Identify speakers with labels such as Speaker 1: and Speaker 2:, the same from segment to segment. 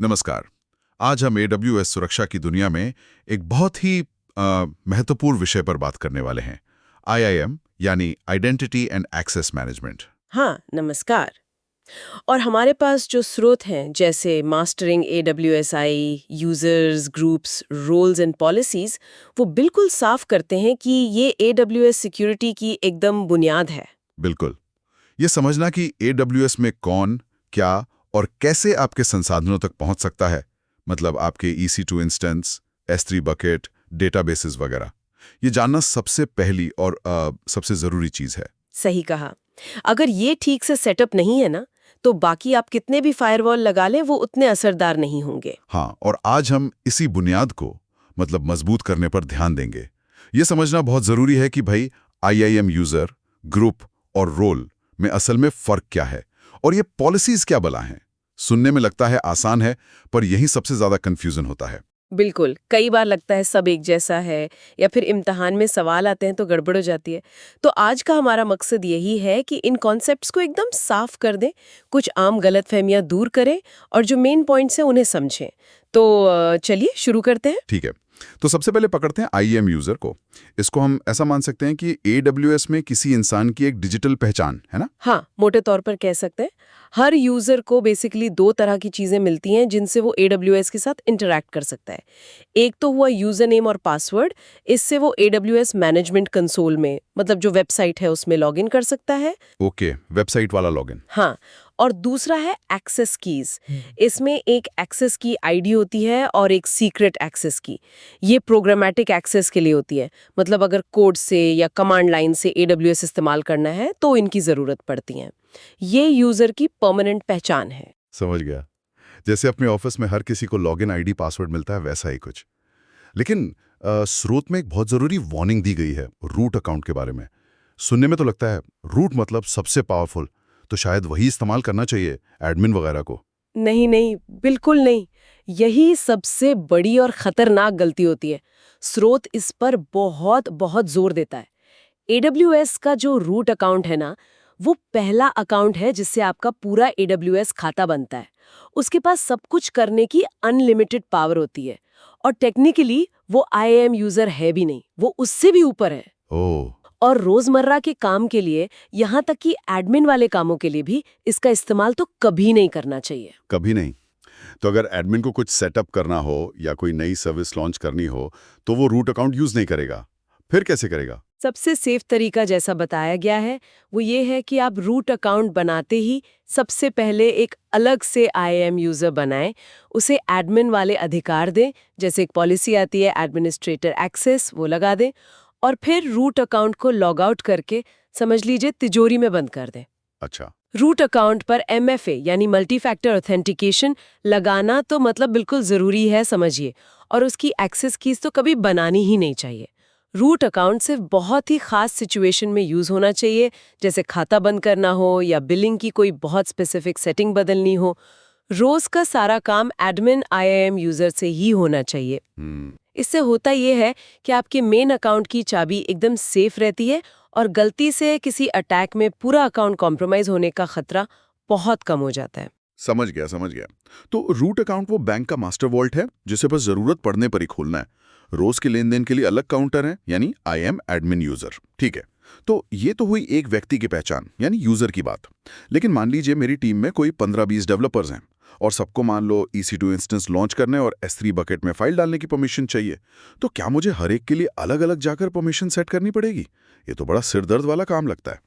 Speaker 1: नमस्कार। आज हम AWS सुरक्षा की दुनिया में एक बहुत ही महत्वपूर्ण विषय पर बात करने वाले हैं। IAM यानी आइडेंटिटी एंड एक्सेस मैनेजमेंट।
Speaker 2: हाँ, नमस्कार। और हमारे पास जो स्रोत हैं जैसे mastering AWSI, users, groups, roles and policies, वो बिल्कुल साफ करते हैं कि ये AWS सिक्योरिटी की एकदम बुनियाद है।
Speaker 1: बिल्कुल। ये समझना कि AWS में कौन, क्या और कैसे आपके संसाधनों तक पहुंच सकता है, मतलब आपके EC2 instance, S3 bucket, databases वगैरह, ये जानना सबसे पहली और सबसे जरूरी चीज है।
Speaker 2: सही कहा। अगर ये ठीक से सेटअप नहीं है ना, तो बाकी आप कितने भी फायरवॉल लगा लें वो उतने असरदार नहीं होंगे।
Speaker 1: हाँ, और आज हम इसी बुनियाद को मतलब मजबूत करने पर ध्यान देंगे। ये समझना बहुत जरूरी है कि भाई IAM यूजर, ग्रुप और रोल में असल में फर्क क्या है और ये पॉलिसीज क्या बला हैं। सुनने में लगता है आसान है, पर यही सबसे ज्यादा कंफ्यूजन होता है।
Speaker 2: बिल्कुल, कई बार लगता है सब एक जैसा है या फिर इम्तिहान में सवाल आते हैं तो गड़बड़ हो जाती है। तो आज का हमारा मकसद यही है कि इन कॉन्सेप्ट्स को एकदम साफ कर दें, कुछ आम गलतफहमियां दूर करें और जो मेन पॉइंट्स हैं उन्हें समझें। तो चलिए शुरू करते हैं।
Speaker 1: ठीक है, तो सबसे पहले पकड़ते हैं IAM यूजर को। इसको हम ऐसा मान सकते हैं कि AWS में किसी इंसान की एक डिजिटल पहचान है ना।
Speaker 2: हाँ, मोटे तौर पर कह सकते हैं। हर यूजर को बेसिकली दो तरह की चीजें मिलती हैं जिनसे वो AWS के साथ इंटरैक्ट कर सकता है। एक तो हुआ यूजर नेम और पासवर्ड। इससे वो AWS मैनेजमेंट कंसोल में, मतलब जो वेबसाइट है उसमें लॉगिन कर सकता है।
Speaker 1: ओके, वेबसाइट वाला लॉगिन।
Speaker 2: हाँ, और दूसरा है एक्सेस कीज। इसमें एक एक्सेस की आईडी होती है और एक सीक्रेट एक्सेस की। ये प्रोग्रामेटिक एक्सेस के लिए होती है, मतलब अगर कोड से या कमांड लाइन से AWS इस्तेमाल करना है तो इनकी जरूरत पड़ती है। ये यूजर की परमानेंट पहचान है।
Speaker 1: समझ गया। जैसे अपने ऑफिस में हर किसी को लॉगिन ID पासवर्ड मिलता है, वैसा ही कुछ। लेकिन स्रोत में एक बहुत जरूरी वार्निंग दी गई है रूट अकाउंट के बारे में। सुनने में तो लगता है रूट मतलब सबसे पावरफुल, तो शायद वही इस्तेमाल करना चाहिए, एडमिन वगैरह को।
Speaker 2: नहीं नहीं, बिल्कुल नहीं। यही सबसे बड़ी और खतरनाक गलती होती है। स्रोत इस पर बहुत बहुत जोर देता है। AWS का जो रूट अकाउंट है ना, वो पहला अकाउंट है जिससे आपका पूरा AWS खाता बनता है। उसके पास सब कुछ करने की अनलिमिटेड पावर होती है। और टेक्निकली वो IAM यूजर है भी नहीं, वो उससे भी ऊपर है।
Speaker 1: ओह।
Speaker 2: और रोजमर्रा के काम के लिए, यहाँ तक कि एडमिन वाले कामों के लिए भी इसका इस्तेमाल तो कभी नहीं करना चाहिए।
Speaker 1: कभी नहीं। तो अगर एडमिन को कुछ सेटअप करना हो या कोई नई सर्विस लॉन्च करनी हो, तो वो रूट अकाउंट यूज नहीं करेगा। फिर कैसे करेगा?
Speaker 2: सबसे सेफ तरीका जैसा बताया गया है वो ये है कि आप रूट अकाउंट बनाते ही सबसे पहले एक अलग से IAM यूजर बनाएं, उसे एडमिन वाले अधिकार दें, जैसे एक पॉलिसी आती है एडमिनिस्ट्रेटर एक्सेस, वो लगा दें और फिर रूट अकाउंट को लॉग आउट करके समझ लीजिए तिजोरी में बंद कर दें।
Speaker 1: अच्छा।
Speaker 2: रूट अकाउंट पर MFA यानी मल्टी फैक्टर ऑथेंटिकेशन लगाना तो मतलब बिल्कुल जरूरी है, समझिए। और उसकी एक्सेस कीज तो कभी बनानी ही नहीं चाहिए। रूट अकाउंट सिर्फ बहुत ही खास सिचुएशन में यूज होना चाहिए, जैसे खाता बंद करना हो या बिलिंग की कोई बहुत स्पेसिफिक सेटिंग बदलनी हो। रोज का सारा काम एडमिन IAM यूजर से ही होना चाहिए। इससे होता यह है कि आपके मेन अकाउंट की चाबी एकदम सेफ रहती है और गलती से किसी अटैक में पूरा अकाउंट कॉम्प्रोमाइज होने का खतरा बहुत कम हो जाता है।
Speaker 1: समझ गया, समझ गया। तो रूट अकाउंट वो बैंक का मास्टर वॉल्ट है जिसे बस जरूरत पड़ने पर ही खोलना है। रोज के लेन देन के लिए अलग काउंटर है, यानी IAM एडमिन यूजर। ठीक है। तो ये तो हुई एक व्यक्ति की पहचान यानी यूजर की बात। लेकिन मान लीजिए मेरी टीम में कोई 15-20 डेवलपर्स हैं और सबको मान लो EC2 इंस्टेंस लॉन्च करने और S3 बकेट में फाइल डालने की परमिशन चाहिए। तो क्या मुझे हर एक के लिए अलग अलग जाकर परमिशन सेट करनी पड़ेगी? ये तो बड़ा सिरदर्द वाला काम लगता है।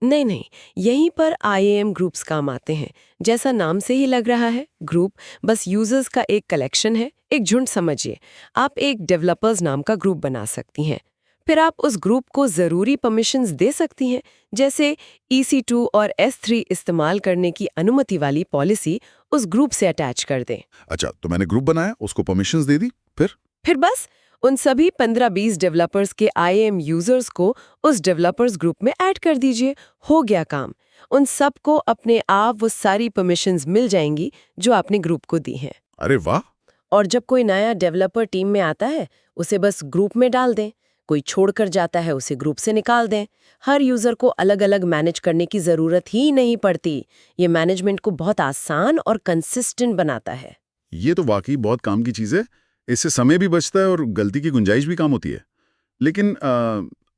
Speaker 2: नहीं नहीं, यहीं पर IAM ग्रुप्स काम आते हैं। जैसा नाम से ही लग रहा है, ग्रुप बस यूजर्स का एक कलेक्शन है, एक झुंड समझिए। आप एक डेवलपर्स नाम का ग्रुप बना सकती हैं। फिर आप उस ग्रुप को जरूरी परमिशंस दे सकती हैं, जैसे EC2 और S3 इस्तेमाल करने की अनुमति वाली पॉलिसी उस ग्रुप से अटैच कर दें।
Speaker 1: अच्छा, तो मैंने ग्रुप बनाया, उसको परमिशंस दे दी,
Speaker 2: फिर बस उन सभी 15-20 डेवलपर्स के IAM यूजर्स को उस डेवलपर्स ग्रुप में ऐड कर दीजिए। हो गया काम। उन सबको अपने आप वो सारी परमिशंस मिल जाएंगी जो आपने ग्रुप को दी हैं।
Speaker 1: अरे वाह।
Speaker 2: और जब कोई नया डेवलपर टीम में आता है, उसे बस ग्रुप में डाल दें। कोई छोड़कर जाता है, उसे ग्रुप से निकाल दें। हर यूजर को अलग-अलग मैनेज करने की जरूरत ही नहीं पड़ती। ये मैनेजमेंट को बहुत आसान और कंसिस्टेंट बनाता है।
Speaker 1: ये तो वाकई बहुत काम की चीज़ है। इससे समय भी बचता है और गलती की गुंजाइश भी कम होती है। लेकिन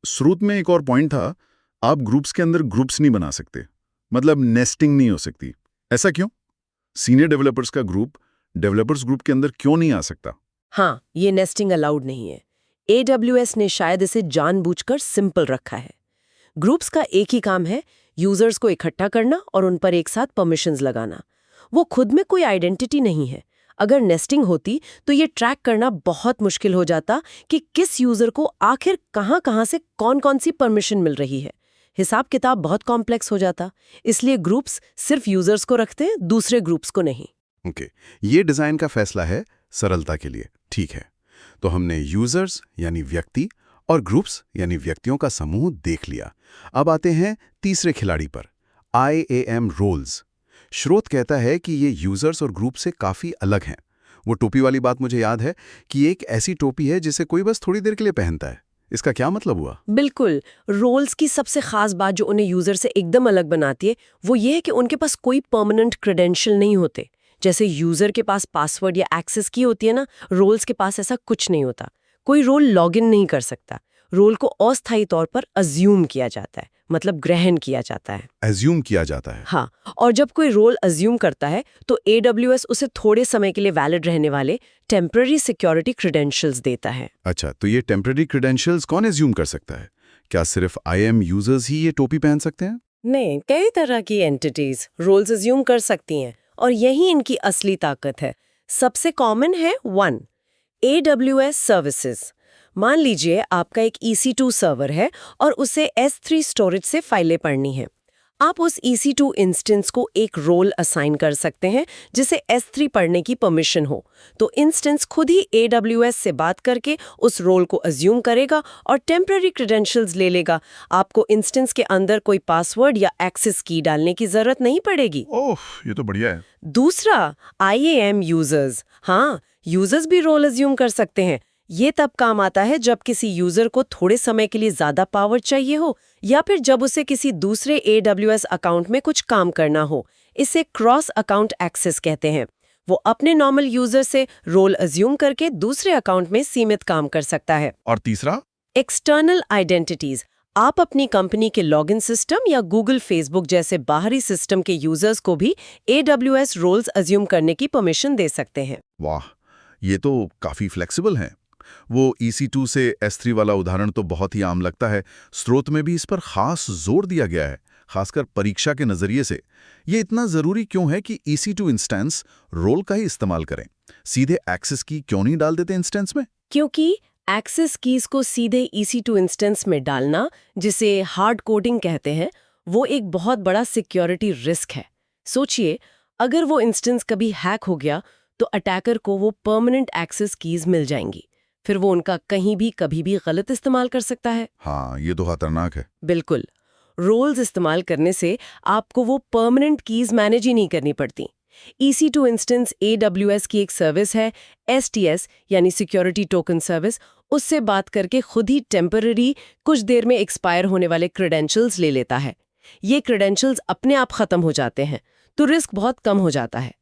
Speaker 1: स्रोत में एक और पॉइंट था, आप ग्रुप्स के अंदर ग्रुप्स नहीं बना सकते, मतलब नेस्टिंग नहीं हो सकती। ऐसा क्यों? सीनियर डेवलपर्स का ग्रुप डेवलपर्स ग्रुप के अंदर क्यों नहीं आ सकता?
Speaker 2: हाँ, ये नेस्टिंग अलाउड नहीं है। AWS ने शायद इसे जानबूझकर सिंपल रखा है। ग्रुप्स का एक ही काम है, यूजर्स को इकट्ठा करना और उन पर एक साथ परमिशंस लगाना। वो खुद में कोई आइडेंटिटी नहीं है। अगर नेस्टिंग होती तो ये ट्रैक करना बहुत मुश्किल हो जाता कि किस यूजर को आखिर कहाँ-कहाँ से कौन-कौन सी परमिशन मिल रही है। हिसाब किताब बहुत कॉम्प्लेक्स हो जाता। इसलिए ग्रुप्स सिर्फ यूजर्स को रखते हैं, दूसरे ग्रुप्स को नहीं।
Speaker 1: ओके, ये डिज़ाइन का फैसला है सरलता के लिए, ठीक है। तो हमने यूजर्स यानी व्यक्ति और ग्रुप्स यानी व्यक्तियों का समूह देख लिया। अब आते हैं तीसरे खिलाड़ी पर, IAM रोल्स। स्रोत कहता है कि ये यूजर्स और ग्रुप से काफ़ी अलग हैं। वो टोपी वाली बात मुझे याद है कि एक ऐसी टोपी है जिसे कोई बस थोड़ी देर के लिए पहनता है। इसका क्या मतलब हुआ?
Speaker 2: बिल्कुल। रोल्स की सबसे खास बात जो उन्हें यूजर से एकदम अलग बनाती है वो ये है कि उनके पास कोई परमानेंट क्रेडेंशियल नहीं होते। जैसे यूजर के पास पासवर्ड या एक्सेस की होती है ना, रोल्स के पास ऐसा कुछ नहीं होता। कोई रोल लॉगिन नहीं कर सकता। रोल को अस्थायी तौर पर अज्यूम किया जाता है, मतलब ग्रहण किया जाता है।
Speaker 1: एज्यूम किया जाता है।
Speaker 2: हाँ, और जब कोई रोल अज्यूम करता है तो AWS उसे थोड़े समय के लिए वैलिड रहने वाले टेम्पररी सिक्योरिटी क्रेडेंशियल्स देता है।
Speaker 1: अच्छा, तो ये टेम्पररी क्रेडेंशियल्स कौन एज्यूम कर सकता है? क्या सिर्फ IAM यूजर्स ही ये टोपी पहन सकते हैं?
Speaker 2: नहीं, कई तरह की एंटिटीज रोल्स अज्यूम कर सकती हैं और यही इनकी असली ताकत है। सबसे कॉमन है 1 AWS सर्विसेज। मान लीजिए आपका एक EC2 सर्वर है और उसे S3 स्टोरेज से फाइलें पढ़नी है। आप उस EC2 इंस्टेंस को एक रोल असाइन कर सकते हैं जिसे S3 पढ़ने की परमिशन हो। तो इंस्टेंस खुद ही AWS से बात करके उस रोल को अज्यूम करेगा और टेम्पररी क्रेडेंशियल्स ले लेगा। आपको इंस्टेंस के अंदर कोई पासवर्ड या एक्सेस की डालने की जरूरत नहीं पड़ेगी।
Speaker 1: ओह, ये तो बढ़िया है।
Speaker 2: दूसरा, IAM यूजर्स। हाँ, यूजर्स भी रोल अज्यूम कर सकते हैं। ये तब काम आता है जब किसी यूजर को थोड़े समय के लिए ज्यादा पावर चाहिए हो या फिर जब उसे किसी दूसरे AWS अकाउंट में कुछ काम करना हो। इसे क्रॉस अकाउंट एक्सेस कहते हैं। वो अपने नॉर्मल यूजर से रोल अज्यूम करके दूसरे अकाउंट में सीमित काम कर सकता है।
Speaker 1: और तीसरा?
Speaker 2: External identities. आप अपनी कंपनी के लॉगिन सिस्टम या गूगल, फेसबुक जैसे बाहरी सिस्टम के यूजर्स को भी AWS रोल्स अज्यूम करने की परमिशन दे सकते हैं।
Speaker 1: वाह, ये तो काफ़ी फ्लेक्सिबल है। वो EC2 से S3 वाला उदाहरण तो बहुत ही आम लगता है। स्रोत में भी इस पर खास जोर दिया गया है, खासकर परीक्षा के नज़रिए से। ये इतना ज़रूरी क्यों है कि EC2 इंस्टेंस रोल का ही इस्तेमाल करें? सीधे एक्सेस की क्यों नहीं डाल देते इंस्टेंस में?
Speaker 2: क्योंकि एक्सेस कीज को सीधे EC2 इंस्टेंस में डालना, जिसे हार्ड कोडिंग कहते हैं, वो एक बहुत बड़ा सिक्योरिटी रिस्क है। सोचिए, अगर वो इंस्टेंस कभी हैक हो गया तो अटैकर को वो परमानेंट एक्सेस कीज मिल जाएंगी। फिर वो उनका कहीं भी कभी भी गलत इस्तेमाल कर सकता है।
Speaker 1: हाँ, ये तो खतरनाक है।
Speaker 2: बिल्कुल। रोल्स इस्तेमाल करने से आपको वो परमानेंट कीज मैनेज ही नहीं करनी पड़ती। EC2 इंस्टेंस AWS की एक सर्विस है, STS यानी सिक्योरिटी टोकन सर्विस। उससे बात करके खुद ही टेम्पररी, कुछ देर में एक्सपायर होने वाले क्रेडेंशियल्स ले लेता है। ये क्रेडेंशियल्स अपने आप खत्म हो जाते हैं, तो रिस्क बहुत कम हो जाता है।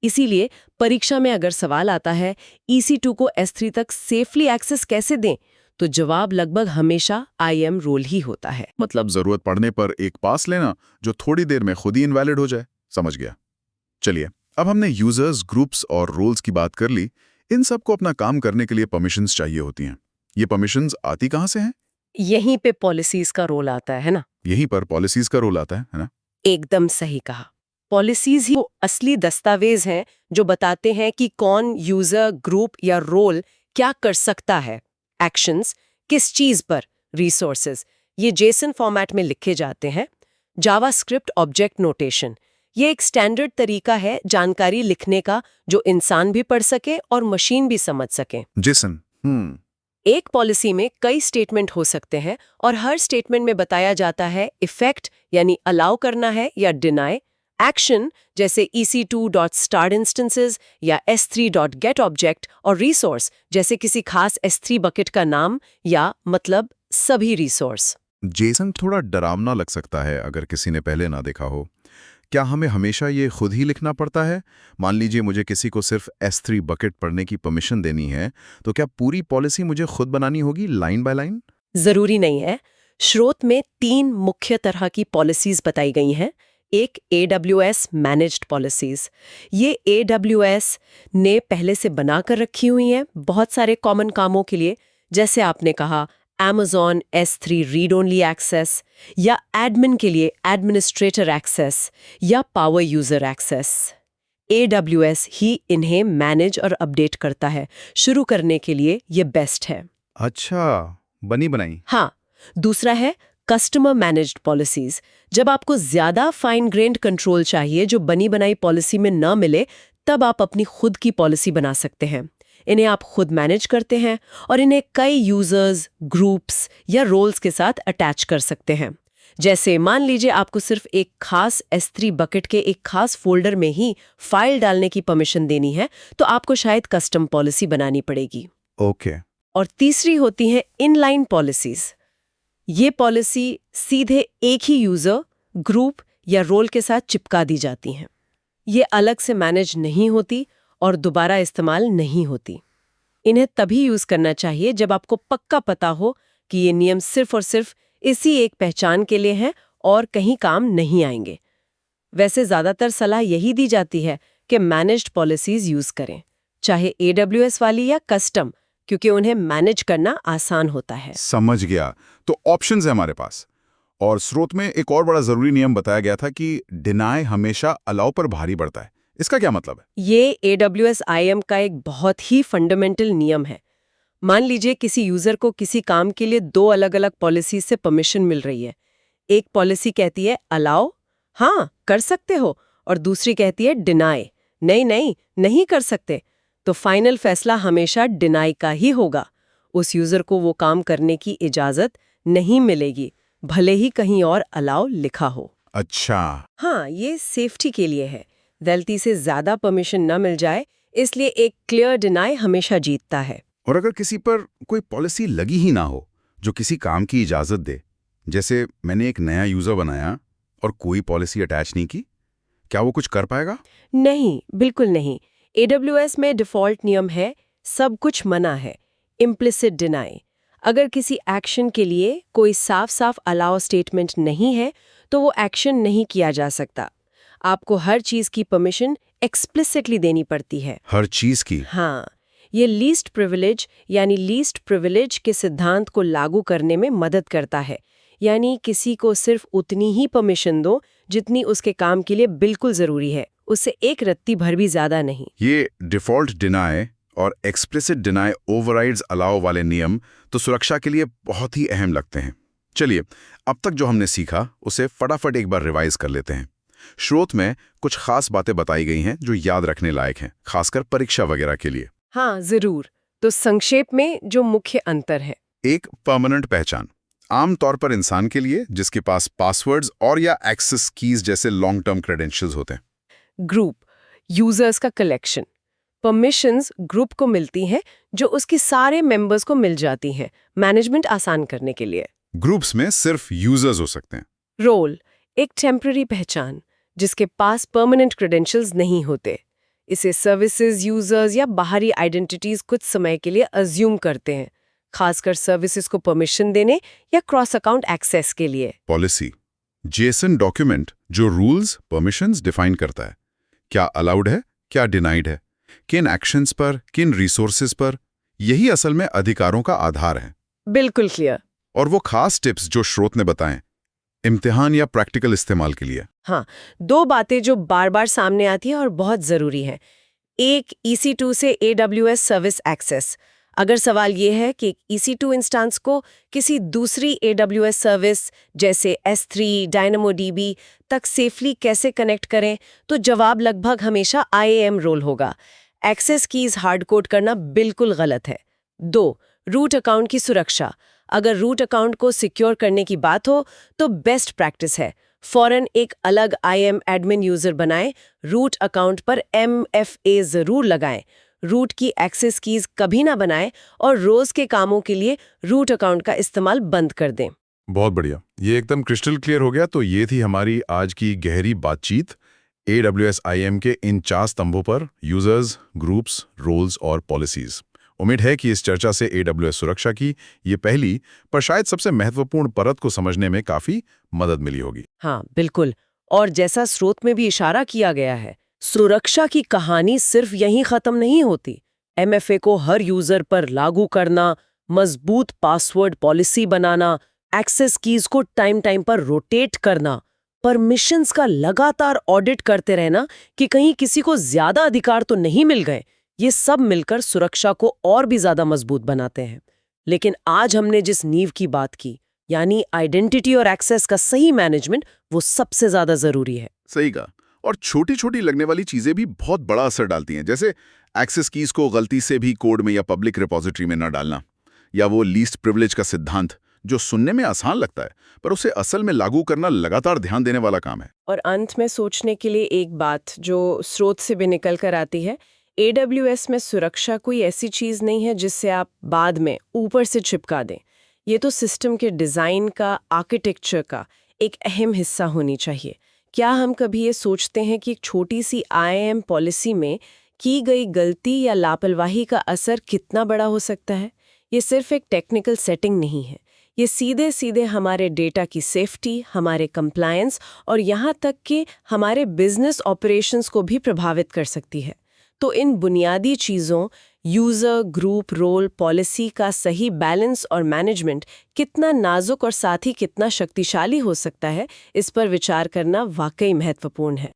Speaker 2: इसीलिए परीक्षा में अगर सवाल आता है EC2 को S3 तक सेफली एक्सेस कैसे दें, तो जवाब लगभग हमेशा IAM रोल ही होता है।
Speaker 1: मतलब ज़रूरत पड़ने पर एक पास लेना जो थोड़ी देर में खुद ही इनवैलिड हो जाए। समझ गया। चलिए, अब हमने यूजर्स, ग्रुप्स और रोल्स की बात कर ली। इन सबको अपना काम करने के लिए परमिशंस चाहिए होती हैं। ये परमिशंस आती कहाँ से हैं?
Speaker 2: यहीं पे पॉलिसीज का रोल आता है ना?
Speaker 1: यहीं पर पॉलिसीज का रोल आता है ना?
Speaker 2: एकदम सही कहा। पॉलिसीज ही वो असली दस्तावेज हैं जो बताते हैं कि कौन यूजर, ग्रुप या रोल क्या कर सकता है। एक्शंस, किस चीज पर, रिसोर्सेज, ये जेसन फॉर्मेट में लिखे जाते हैं। जावास्क्रिप्ट ऑब्जेक्ट नोटेशन, ये एक स्टैंडर्ड तरीका है जानकारी लिखने का जो इंसान भी पढ़ सके और मशीन भी समझ सके।
Speaker 1: जेसन।
Speaker 2: एक पॉलिसी में कई स्टेटमेंट हो सकते हैं और हर स्टेटमेंट में बताया जाता है इफेक्ट यानी अलाउ करना है या डिनाई, एक्शन जैसे EC2.startInstances या S3.getObject और रिसोर्स जैसे किसी खास S3 बकेट का नाम या मतलब सभी रिसोर्स।
Speaker 1: जेसन थोड़ा डरावना लग सकता है अगर किसी ने पहले ना देखा हो। क्या हमें हमेशा ये खुद ही लिखना पड़ता है? मान लीजिए मुझे किसी को सिर्फ S3 बकेट पढ़ने की परमिशन देनी है, तो क्या पूरी पॉलिसी मुझे खुद बनानी होगी लाइन बाय लाइन?
Speaker 2: जरूरी नहीं है। स्रोत में 3 मुख्य तरह की पॉलिसीज बताई गई हैं। एक AWS मैनेज्ड पॉलिसीज। ये AWS ने पहले से बनाकर रखी हुई हैं बहुत सारे कॉमन कामों के लिए, जैसे आपने कहा Amazon S3 read only access, या एडमिन के लिए एडमिनिस्ट्रेटर एक्सेस या पावर यूजर एक्सेस। AWS ही इन्हें मैनेज और अपडेट करता है। शुरू करने के लिए ये बेस्ट है।
Speaker 1: अच्छा, बनी बनाई।
Speaker 2: हाँ, दूसरा है कस्टमर मैनेज्ड पॉलिसीज। जब आपको ज्यादा फाइन ग्रेन्ड कंट्रोल चाहिए जो बनी बनाई पॉलिसी में न मिले, तब आप अपनी खुद की पॉलिसी बना सकते हैं। इन्हें आप खुद मैनेज करते हैं और इन्हें कई यूजर्स, ग्रुप्स या रोल्स के साथ अटैच कर सकते हैं। जैसे मान लीजिए आपको सिर्फ एक खास S3 बकेट के एक खास फोल्डर में ही फाइल डालने की परमिशन देनी है, तो आपको शायद कस्टम पॉलिसी बनानी पड़ेगी।
Speaker 1: ओके।
Speaker 2: और तीसरी होती है इनलाइन पॉलिसीज। ये पॉलिसी सीधे एक ही यूजर, ग्रुप या रोल के साथ चिपका दी जाती हैं। ये अलग से मैनेज नहीं होती और दोबारा इस्तेमाल नहीं होती। इन्हें तभी यूज करना चाहिए जब आपको पक्का पता हो कि ये नियम सिर्फ और सिर्फ इसी एक पहचान के लिए हैं और कहीं काम नहीं आएंगे। वैसे ज्यादातर सलाह यही दी जाती है कि मैनेज्ड पॉलिसीज यूज करें, चाहे AWS वाली या कस्टम, क्योंकि उन्हें मैनेज करना आसान होता है।
Speaker 1: समझ गया। तो ऑप्शंस है हमारे पास। और स्रोत में एक और बड़ा जरूरी नियम बताया गया था कि डिनाय हमेशा अलाउ पर भारी पड़ता है। इसका क्या मतलब है?
Speaker 2: ये AWS IAM का एक बहुत ही फंडामेंटल नियम है। मान लीजिए किसी यूजर को किसी काम के लिए 2 अलग-अलग पॉलिसी से परमिशन मिल रही है। एक पॉलिसी कहती है अलाउ, हाँ कर सकते हो, और दूसरी कहती है डिनाई, नहीं नहीं नहीं कर सकते। तो फाइनल फैसला हमेशा डिनाई का ही होगा। उस यूजर को वो काम करने की इजाजत नहीं मिलेगी, भले ही कहीं और अलाउ लिखा हो।
Speaker 1: अच्छा।
Speaker 2: हाँ, ये सेफ्टी के लिए है। गलती से ज्यादा परमिशन न मिल जाए, इसलिए एक क्लियर डिनाई हमेशा जीतता है।
Speaker 1: और अगर किसी पर कोई पॉलिसी लगी ही ना हो जो किसी काम की इजाजत दे, जैसे मैंने एक नया यूजर बनाया और कोई पॉलिसी अटैच नहीं की, क्या वो कुछ कर पाएगा?
Speaker 2: नहीं, बिल्कुल नहीं। AWS में डिफॉल्ट नियम है, सब कुछ मना है, इम्प्लिसिट डिनाई। अगर किसी एक्शन के लिए कोई साफ साफ अलाउ स्टेटमेंट नहीं है, तो वो एक्शन नहीं किया जा सकता। आपको हर चीज की परमिशन एक्सप्लिसिटली देनी पड़ती है।
Speaker 1: हर चीज की?
Speaker 2: हाँ, ये लीस्ट प्रिविलेज यानी लीस्ट प्रिविलेज के सिद्धांत को लागू करने में मदद करता है। यानी किसी को सिर्फ उतनी ही परमिशन दो जितनी उसके काम के लिए बिल्कुल जरूरी है, उससे एक रत्ती भर भी ज्यादा नहीं।
Speaker 1: ये डिफॉल्ट डिनाय और एक्सप्लिसिट डिनाय ओवरराइड्स अलाउ वाले नियम तो सुरक्षा के लिए बहुत ही अहम लगते हैं। चलिए, अब तक जो हमने सीखा उसे फटाफट एक बार रिवाइज कर लेते हैं। स्रोत में कुछ खास बातें बताई गई हैं जो याद रखने लायक हैं, खासकर परीक्षा वगैरह के लिए।
Speaker 2: हाँ, जरूर। तो संक्षेप में जो मुख्य अंतर है,
Speaker 1: एक, परमानेंट पहचान। आमतौर पर इंसान के लिए जिसके पास पासवर्ड्स और या एक्सेस कीज जैसे लॉन्ग टर्म क्रेडेंशियल्स होते हैं।
Speaker 2: ग्रुप, यूजर्स का कलेक्शन। परमिशंस ग्रुप को मिलती हैं जो उसके सारे मेंबर्स को मिल जाती हैं, मैनेजमेंट आसान करने के लिए।
Speaker 1: ग्रुप्स में सिर्फ यूजर्स हो सकते हैं।
Speaker 2: रोल, एक टेम्पररी पहचान जिसके पास परमानेंट क्रेडेंशियल्स नहीं होते। इसे सर्विसेज यूजर्स या बाहरी आइडेंटिटीज कुछ समय के लिए अज्यूम करते हैं, खासकर सर्विसेज को परमिशन देने या क्रॉस अकाउंट एक्सेस के लिए।
Speaker 1: पॉलिसी, जेसन डॉक्यूमेंट जो रूल्स परमिशंस डिफाइन करता है, क्या अलाउड है, क्या डिनाइड है, किन एक्शंस पर, किन रिसोर्सेज पर। यही असल में अधिकारों का आधार है।
Speaker 2: बिल्कुल क्लियर।
Speaker 1: और वो खास टिप्स जो स्रोत ने बताएं, इम्तिहान या प्रैक्टिकल इस्तेमाल के लिए।
Speaker 2: हाँ, 2 बातें जो बार बार सामने आती हैं और बहुत जरूरी हैं। एक, EC2 से AWS सर्विस एक्सेस। अगर सवाल ये है कि EC2 इंस्टेंस को किसी दूसरी AWS सर्विस जैसे S3, DynamoDB तक सेफली कैसे कनेक्ट करें, तो जवाब लगभग हमेशा IAM रोल होगा। एक्सेस कीज हार्ड कोड करना बिल्कुल गलत है। 2, रूट अकाउंट की सुरक्षा। अगर रूट अकाउंट को सिक्योर करने की बात हो तो बेस्ट प्रैक्टिस है फौरन एक अलग IAM एडमिन यूजर बनाएं, रूट अकाउंट पर MFA जरूर लगाएं, रूट की एक्सेस कीज कभी ना बनाएं और रोज के कामों के लिए रूट अकाउंट का इस्तेमाल बंद कर दें।
Speaker 1: बहुत बढ़िया, ये एकदम क्रिस्टल क्लियर हो गया। तो ये थी हमारी आज की गहरी बातचीत AWS IAM के इन 4 स्तंभों पर: यूजर्स, ग्रुप्स, रोल्स और पॉलिसीज। उम्मीद है कि इस चर्चा से AWS सुरक्षा की ये पहली पर शायद सबसे महत्वपूर्ण परत को समझने में काफी मदद मिली होगी।
Speaker 2: हाँ, बिल्कुल। और जैसा स्रोत में भी इशारा किया गया है, सुरक्षा की कहानी सिर्फ यहीं खत्म नहीं होती। MFA को हर यूजर पर लागू करना, मजबूत पासवर्ड पॉलिसी बनाना, एक्सेस कीज को टाइम टाइम पर रोटेट करना, परमिशंस का लगातार ऑडिट करते रहना कि कहीं किसी को ज्यादा अधिकार तो नहीं मिल गए, ये सब मिलकर सुरक्षा को और भी ज्यादा मजबूत बनाते हैं। लेकिन आज हमने जिस नींव की बात की, यानी आइडेंटिटी और एक्सेस का सही मैनेजमेंट, वो सबसे ज्यादा जरूरी है।
Speaker 1: सही कहा। और छोटी छोटी लगने वाली चीजें भी बहुत बड़ा असर डालती हैं, जैसे एक्सेस कीज को गलती से भी कोड में या पब्लिक रिपोजिटरी में न डालना, या वो लीस्ट प्रिविलेज का सिद्धांत, जो सुनने में आसान लगता है पर उसे असल में लागू करना लगातार ध्यान देने वाला काम है।
Speaker 2: और अंत में सोचने के लिए एक बात जो स्रोत से भी निकल कर आती है, AWS में सुरक्षा कोई ऐसी चीज नहीं है जिससे आप बाद में ऊपर से चिपका दें। ये तो सिस्टम के डिजाइन का, आर्किटेक्चर का एक अहम हिस्सा होनी चाहिए। क्या हम कभी ये सोचते हैं कि एक छोटी सी IAM पॉलिसी में की गई गलती या लापरवाही का असर कितना बड़ा हो सकता है? ये सिर्फ एक टेक्निकल सेटिंग नहीं है, ये सीधे सीधे हमारे डेटा की सेफ्टी, हमारे कंप्लायंस और यहाँ तक कि हमारे बिजनेस ऑपरेशंस को भी प्रभावित कर सकती है। तो इन बुनियादी चीज़ों, यूज़र, ग्रुप, रोल, पॉलिसी का सही बैलेंस और मैनेजमेंट कितना नाजुक और साथ ही कितना शक्तिशाली हो सकता है, इस पर विचार करना वाकई महत्वपूर्ण है।